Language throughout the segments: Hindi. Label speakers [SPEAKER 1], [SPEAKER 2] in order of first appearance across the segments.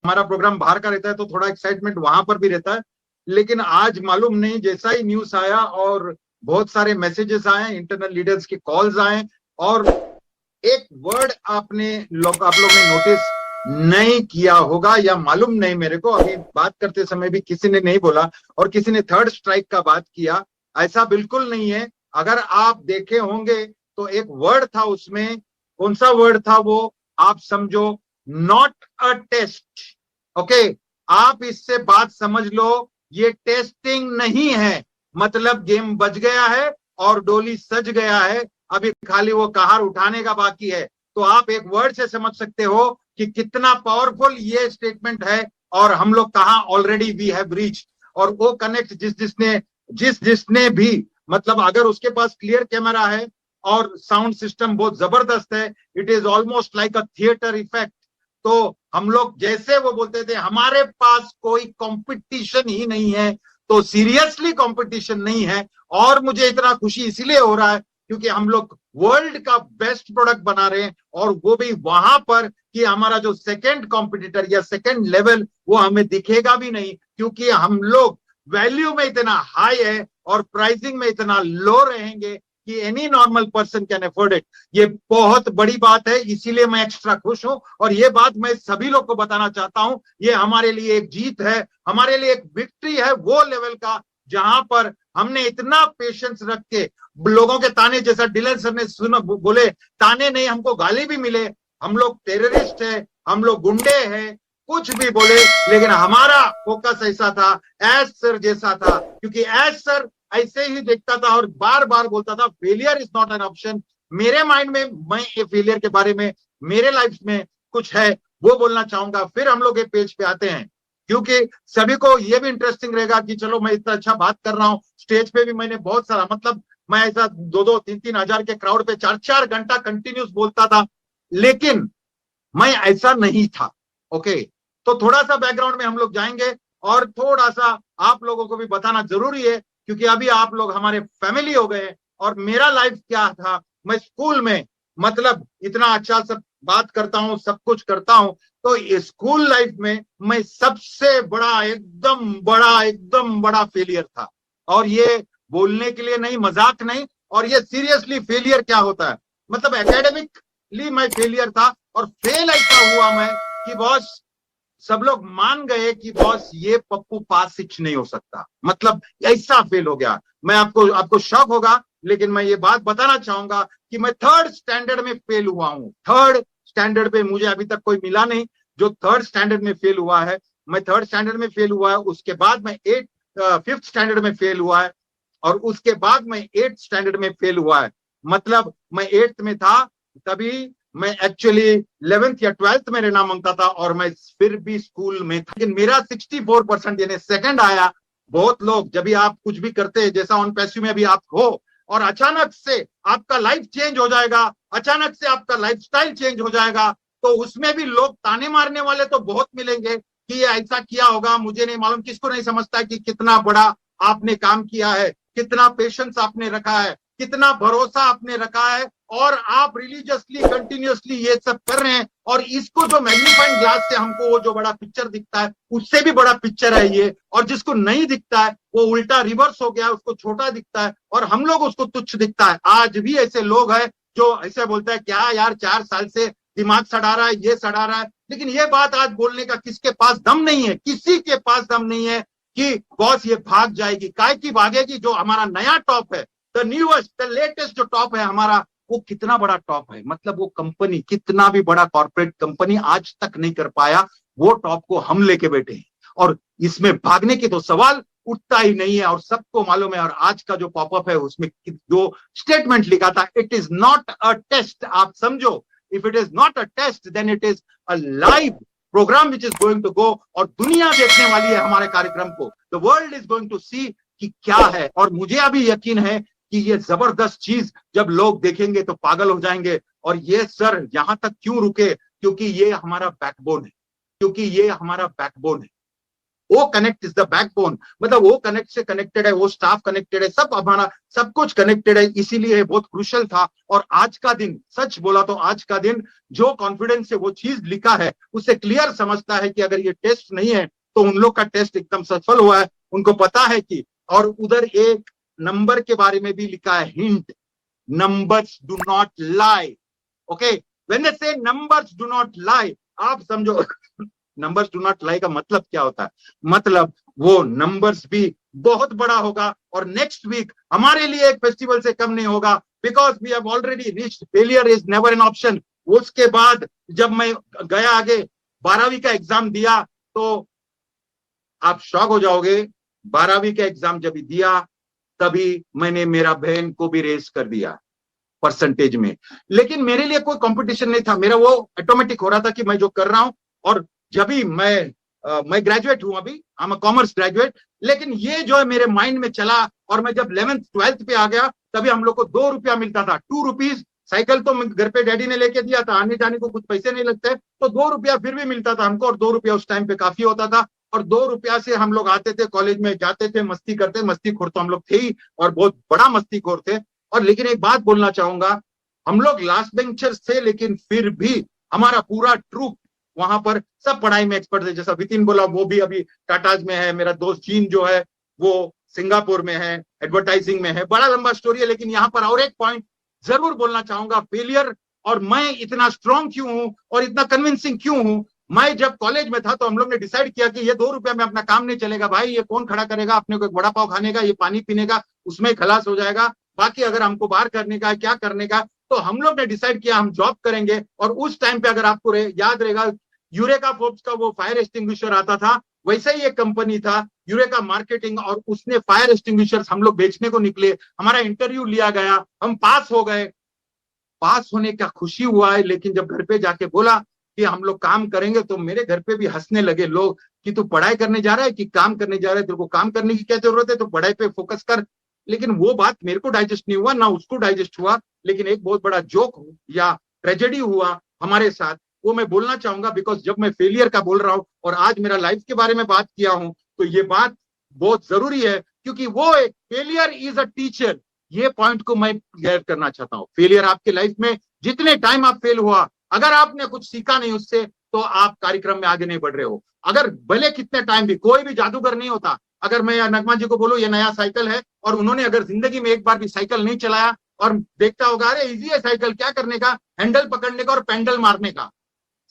[SPEAKER 1] हमारा प्रोग्राम बाहर का रहता है तो थोड़ा एक्साइटमेंट वहां पर भी रहता है। लेकिन आज मालूम नहीं, जैसा ही न्यूज आया और बहुत सारे मैसेजेस आए, इंटरनल लीडर्स के कॉल्स आए, और एक वर्ड आप लोग ने नोटिस नहीं किया होगा या मालूम नहीं मेरे को, अभी बात करते समय भी किसी ने नहीं बोला और किसी ने थर्ड स्ट्राइक का बात किया, ऐसा बिल्कुल नहीं है। अगर आप देखे होंगे तो एक वर्ड था उसमें, कौन सा वर्ड था वो, आप समझो, नॉट अ टेस्ट। ओके, आप इससे बात समझ लो, ये टेस्टिंग नहीं है, मतलब गेम बज गया है और डोली सज गया है, अभी खाली वो कहार उठाने का बाकी है। तो आप एक वर्ड से समझ सकते हो कि कितना पावरफुल ये स्टेटमेंट है, और हम लोग कहा ऑलरेडी वी हैव रीच। और वो कनेक्ट जिस जिसने भी, मतलब अगर उसके पास क्लियर कैमरा है और साउंड सिस्टम बहुत जबरदस्त है, it is almost like a theatre effect. तो हम लोग जैसे वो बोलते थे हमारे पास कोई कंपटीशन ही नहीं है, तो सीरियसली कंपटीशन नहीं है। और मुझे इतना खुशी इसीलिए हो रहा है क्योंकि हम लोग वर्ल्ड का बेस्ट प्रोडक्ट बना रहे हैं, और वो भी वहां पर कि हमारा जो सेकंड कॉम्पिटिटर या सेकंड लेवल वो हमें दिखेगा भी नहीं, क्योंकि हम लोग वैल्यू में इतना हाई है और प्राइसिंग में इतना लो रहेंगे कि any normal person can afford it. ये बहुत बड़ी बात है, इसीलिए मैं एक्स्ट्रा खुश हूं, और ये बात मैं सभी लोग को बताना चाहता हूं। ये हमारे लिए एक जीत है, हमारे लिए एक विक्ट्री है वो लेवल का, जहां पर हमने इतना पेशेंस रख के लोगों के ताने, जैसा डिलन सर ने सुना बोले, ताने नहीं, हमको गाली भी मिले, हम लोग टेररिस्ट है, हम लोग गुंडे हैं, कुछ भी बोले, लेकिन हमारा फोकस ऐसा था, एस सर जैसा था, क्योंकि एस सर ऐसे ही देखता था और बार बार बोलता था failure is not an option. मेरे माइंड में, मैं ये फेलियर के बारे में, मेरे लाइफ में कुछ है वो बोलना चाहूंगा। फिर हम लोग ये पेज पे आते हैं, क्योंकि सभी को ये भी इंटरेस्टिंग रहेगा कि चलो मैं इतना अच्छा बात कर रहा हूँ, स्टेज पे भी मैंने बहुत सारा, मतलब मैं ऐसा 2-2, 3-3 हजार के क्राउड पे 4-4 घंटा कंटिन्यूस बोलता था, लेकिन मैं ऐसा नहीं था। ओके, तो थोड़ा सा बैकग्राउंड में हम लोग जाएंगे, और थोड़ा सा आप लोगों को भी बताना जरूरी है, क्योंकि अभी आप लोग हमारे फैमिली हो गए। और मेरा लाइफ क्या था, मैं स्कूल में, मतलब इतना अच्छा सब बात करता हूँ, सब कुछ करता हूँ, तो स्कूल लाइफ में मैं सबसे बड़ा, एकदम बड़ा फेलियर था। और ये बोलने के लिए नहीं, मजाक नहीं, और ये सीरियसली फेलियर क्या होता है, मतलब एकेडमिकली मैं फेलियर था, और फेल ऐसा हुआ मैं कि बॉस, सब लोग मान गए कि बॉस ये पप्पू पास सिच नहीं हो सकता, मतलब ऐसा फेल हो गया। मैं आपको शौक होगा, लेकिन मैं ये बात बताना चाहूंगा कि मैं थर्ड स्टैंडर्ड में फेल हुआ हूं। थर्ड स्टैंडर्ड पे मुझे अभी तक कोई मिला नहीं जो थर्ड स्टैंडर्ड में फेल हुआ है। मैं थर्ड स्टैंडर्ड में फेल हुआ है, उसके बाद मैं फिफ्थ स्टैंडर्ड में फेल हुआ है, और उसके बाद मैं एट्थ स्टैंडर्ड में फेल हुआ है। मतलब मैं एट्थ में था तभी, मैं एक्चुअली 11th या 12th में रहना मांगता था, और मैं फिर भी स्कूल में था, लेकिन मेरा 64% यानी सेकंड आया। बहुत लोग, जब भी आप कुछ भी करते हैं, जैसा ऑन पैसिव में भी आप हो, और अचानक से आपका लाइफ चेंज हो जाएगा, अचानक से आपका लाइफस्टाइल चेंज हो जाएगा, तो उसमें भी लोग ताने मारने वाले तो बहुत मिलेंगे कि ये ऐसा किया होगा, मुझे नहीं मालूम, किसको नहीं समझता कि कितना बड़ा आपने काम किया है, कितना पेशेंस आपने रखा है, कितना भरोसा आपने रखा है, और आप रिलीजियसली कंटिन्यूअसली ये सब कर रहे हैं। और इसको जो मैग्नीफाइंग ग्लास से हमको वो जो बड़ा पिक्चर दिखता है, उससे भी बड़ा पिक्चर है ये, और जिसको नहीं दिखता है वो उल्टा रिवर्स हो गया, उसको छोटा दिखता है, और हम लोग उसको तुच्छ दिखता है। आज भी ऐसे लोग हैं जो ऐसे बोलते हैं, क्या यार 4 साल से दिमाग सड़ा रहा है, ये सड़ा रहा है, लेकिन ये बात आज बोलने का किसके पास दम नहीं है, किसी के पास दम नहीं है कि बॉस ये भाग जाएगी। काय की भागेगी? जो हमारा नया टॉप है, द न्यूएस्ट, द लेटेस्ट जो टॉप है हमारा, वो कितना बड़ा टॉप है, मतलब वो कंपनी, कितना भी बड़ा कॉर्पोरेट कंपनी आज तक नहीं कर पाया, वो टॉप को हम लेके बैठे हैं, और इसमें भागने की तो सवाल उठता ही नहीं है। और सबको मालूम है, और आज का जो पॉपअप है उसमें जो स्टेटमेंट लिखा था, it is not a test, आप समझो, if it is not a test then it is a live programme which is going to go, और दुनिया देखने वाली है हमारे कार्यक्रम को, the world is going to see कि क्या है। और मुझे अभी यकीन है कि ये जबरदस्त चीज जब लोग देखेंगे तो पागल हो जाएंगे। और ये सर यहां तक क्यों रुके, क्योंकि ये हमारा बैकबोन है, क्योंकि ये हमारा बैकबोन है। वो कनेक्ट इज द बैकबोन, मतलब वो कनेक्ट से कनेक्टेड है, वो स्टाफ कनेक्टेड है, सब हमारा सब कुछ कनेक्टेड है, इसीलिए बहुत क्रूशियल था। और आज का दिन, सच बोला तो आज का दिन जो कॉन्फिडेंस से वो चीज लिखा है उससे क्लियर समझता है कि अगर ये टेस्ट नहीं है तो उन लोग का टेस्ट एकदम सफल हुआ है। उनको पता है कि, और उधर एक नंबर के बारे में भी लिखा है, hint, numbers do not lie. Okay, when they say numbers do not lie, आप समझो numbers do not lie का मतलब क्या होता है? मतलब वो numbers भी बहुत बड़ा होगा और नेक्स्ट वीक हमारे लिए एक फेस्टिवल से कम नहीं होगा, because we have already reached, failure is never an option. उसके बाद जब मैं गया आगे 12वीं का एग्जाम दिया तो आप शॉक हो जाओगे, 12वीं का एग्जाम जब दिया तभी मैंने मेरा बहन को भी रेस कर दिया परसेंटेज में। लेकिन मेरे लिए कोई कंपटीशन नहीं था, मेरा वो ऑटोमेटिक हो रहा था कि मैं जो कर रहा हूं। और जब भी मैं ग्रेजुएट हूं, अभी आई एम कॉमर्स ग्रेजुएट, लेकिन ये जो है मेरे माइंड में चला। और मैं जब 11th 12th पे आ गया तभी हम लोग को 2 रुपया मिलता था, 2 रुपीज। साइकिल तो घर पे डैडी ने लेके दिया था, आने जाने को कुछ पैसे नहीं लगते, तो 2 रुपया फिर भी मिलता था हमको। और 2 रुपया उस टाइम पे काफी होता था। और 2 रुपया से हम लोग आते थे कॉलेज में, जाते थे, मस्ती करते, मस्तीखोर तो हम लोग थे ही और बहुत बड़ा मस्तीखोर थे। और लेकिन एक बात बोलना चाहूंगा, हम लोग लास्ट बेंचर्स थे लेकिन फिर भी हमारा पूरा ट्रूप वहां पर सब पढ़ाई में एक्सपर्ट थे। जैसा वितिन बोला, वो भी अभी टाटाज में है, मेरा दोस्त चीन जो है वो सिंगापुर में है, एडवर्टाइजिंग में है। बड़ा लंबा स्टोरी है, लेकिन यहाँ पर और एक पॉइंट जरूर बोलना चाहूंगा, फेलियर और मैं इतना स्ट्रांग क्यों हूं और इतना कन्विंसिंग क्यों हूं। मैं जब कॉलेज में था तो हम लोग ने डिसाइड किया कि ये 2 रुपया में अपना काम नहीं चलेगा भाई, ये कौन खड़ा करेगा अपने को, एक बड़ा पाव खाने का, ये पानी पीने का, उसमें खलास हो जाएगा। बाकी अगर हमको बाहर करने का है, क्या करने का, तो हम लोग ने डिसाइड किया हम जॉब करेंगे। और उस टाइम पे अगर आपको याद रहेगा, यूरेका फोर्ब्स का वो फायर एक्सटिंग्विशर आता था, वैसे ही एक कंपनी था यूरेका मार्केटिंग, और उसने फायर एक्सटिंग्विशर्स हम लोग बेचने को निकले। हमारा इंटरव्यू लिया गया, हम पास हो गए। पास होने का खुशी हुआ है, लेकिन जब घर पे जाके बोला कि हम लोग काम करेंगे तो मेरे घर पे भी हंसने लगे लोग कि तू पढ़ाई करने जा रहा है कि काम करने जा रहा है, तेरे को काम करने की क्या जरूरत है, तो पढ़ाई पे फोकस कर। लेकिन वो बात मेरे को डाइजेस्ट नहीं हुआ, ना उसको डाइजेस्ट हुआ। लेकिन एक बहुत बड़ा जोक या ट्रेजेडी हुआ हमारे साथ, वो मैं बोलना चाहूंगा, बिकॉज जब मैं फेलियर का बोल रहा हूँ और आज मेरा लाइफ के बारे में बात किया हूं, तो ये बात बहुत जरूरी है, क्योंकि वो एक फेलियर इज अ टीचर, ये पॉइंट को मैं क्लियर करना चाहता हूँ। फेलियर आपके लाइफ में जितने टाइम आप फेल हुआ, अगर आपने कुछ सीखा नहीं उससे, तो आप कार्यक्रम में आगे नहीं बढ़ रहे हो। अगर भले कितने टाइम भी, कोई भी जादूगर नहीं होता। अगर मैं नगमा जी को बोलूं ये नया साइकिल है, और उन्होंने अगर जिंदगी में एक बार भी साइकिल नहीं चलाया, और देखता होगा अरे इजी है साइकिल, क्या करने का, हैंडल पकड़ने का और पैंडल मारने का,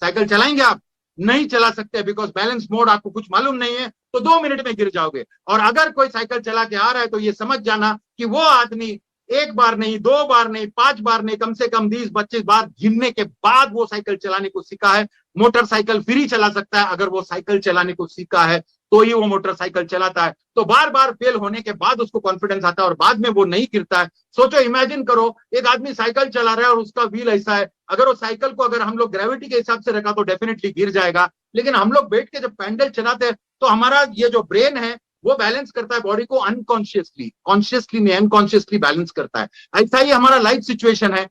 [SPEAKER 1] साइकिल चलाएंगे आप? नहीं चला सकते, बिकॉज बैलेंस मोड आपको कुछ मालूम नहीं है, तो 2 मिनट में गिर जाओगे। और अगर कोई साइकिल चला के आ रहा है तो ये समझ जाना कि वो आदमी 1 बार नहीं, 2 बार नहीं, 5 बार नहीं, कम से कम 20-25 बार गिरने के बाद वो साइकिल चलाने को सीखा है। मोटरसाइकिल फिर ही चला सकता है अगर वो साइकिल चलाने को सीखा है, तो ही वो मोटरसाइकिल चलाता है। तो बार बार फेल होने के बाद उसको कॉन्फिडेंस आता है और बाद में वो नहीं गिरता है। सोचो, इमेजिन करो, एक आदमी साइकिल चला रहा है और उसका व्हील ऐसा है, अगर वो साइकिल को अगर हम लोग ग्रेविटी के हिसाब से रखा तो डेफिनेटली गिर जाएगा। लेकिन हम लोग बैठ के जब पैंडल चलाते हैं तो हमारा ये जो ब्रेन है वो बैलेंस करता है बॉडी को अनकॉन्शियसली, कॉन्शियसली नहीं, अनकॉन्शियसली बैलेंस करता है। ऐसा ही हमारा लाइफ सिचुएशन है,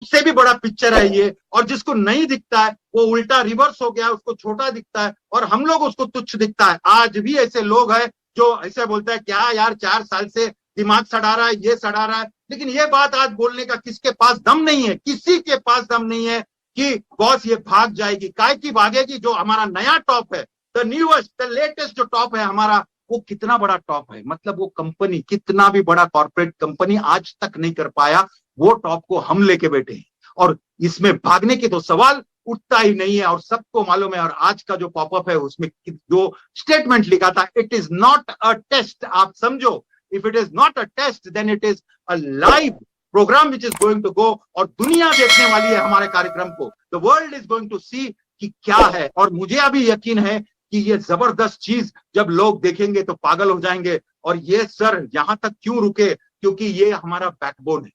[SPEAKER 1] उससे भी बड़ा पिक्चर है ये। और जिसको नहीं दिखता है वो उल्टा रिवर्स हो गया, उसको छोटा दिखता है और हम लोग उसको तुच्छ दिखता है। आज भी ऐसे लोग हैं जो ऐसे बोलते हैं, क्या यार 4 साल से दिमाग सड़ा रहा है, ये सड़ा रहा है। लेकिन ये बात आज बोलने का किसके पास दम नहीं है, किसी के पास दम नहीं है कि बॉस ये भाग जाएगी। काय की भागेगी? जो हमारा नया टॉप है, द न्यूएस्ट, द लेटेस्ट जो टॉप है हमारा, वो कितना बड़ा टॉप है, मतलब वो कंपनी, कितना भी बड़ा कॉर्पोरेट कंपनी आज तक नहीं कर पाया, वो टॉप को हम लेके बैठे हैं। और इसमें भागने की तो सवाल उठता ही नहीं है, और सबको मालूम है। और आज का जो पॉपअप है उसमें जो स्टेटमेंट लिखा था, it is not a test, आप समझो, if it is not a test then it is a live programme which is going to go, और दुनिया देखने वाली है हमारे कार्यक्रम को। The world is going to see कि क्या है। और मुझे अभी यकीन है कि ये जबरदस्त चीज जब लोग देखेंगे तो पागल हो जाएंगे। और ये सर यहां तक क्यों रुके? क्योंकि ये हमारा बैकबोन है,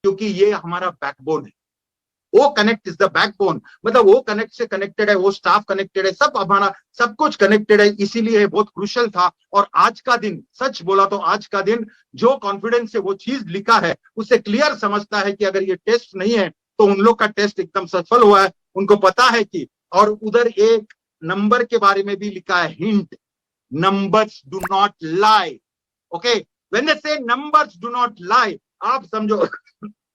[SPEAKER 1] क्योंकि ये हमारा बैकबोन है। वो कनेक्ट इज द बैकबोन, मतलब वो कनेक्ट से कनेक्टेड है, वो स्टाफ कनेक्टेड है, सब हमारा सब कुछ कनेक्टेड है, इसीलिए बहुत क्रूशियल था। और आज का दिन, सच बोला तो आज का दिन जो कॉन्फिडेंस से वो चीज लिखा है उससे क्लियर समझता है कि अगर ये टेस्ट नहीं है तो उन लोग का टेस्ट एकदम सफल हुआ है। उनको पता है कि, और उधर एक नंबर के बारे में भी लिखा है hint, numbers do not lie. Okay, when they से नंबर्स डू नॉट लाई, आप समझो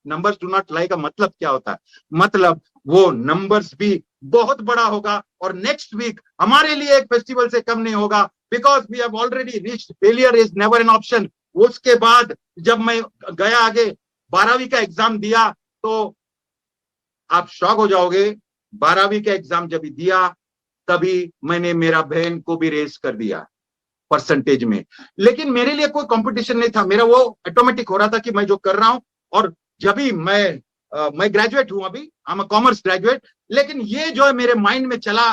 [SPEAKER 1] नंबर्स डू नॉट लाई का मतलब क्या होता है? मतलब वो नंबर्स भी बहुत बड़ा होगा और नेक्स्ट वीक हमारे लिए एक फेस्टिवल से कम नहीं होगा, because we have already reached, failure is never an option. उसके बाद जब मैं गया आगे 12वीं का एग्जाम दिया तो आप शॉक हो जाओगे, 12वीं का एग्जाम जब दिया तभी मैंने मेरा बहन को भी रेस कर दिया परसेंटेज में। लेकिन मेरे लिए कोई कंपटीशन नहीं था, मेरा वो ऑटोमेटिक हो रहा था कि मैं जो कर रहा हूं। और जब भी मैं ग्रेजुएट हूं, अभी I am a commerce graduate, लेकिन ये जो है मेरे माइंड में चला।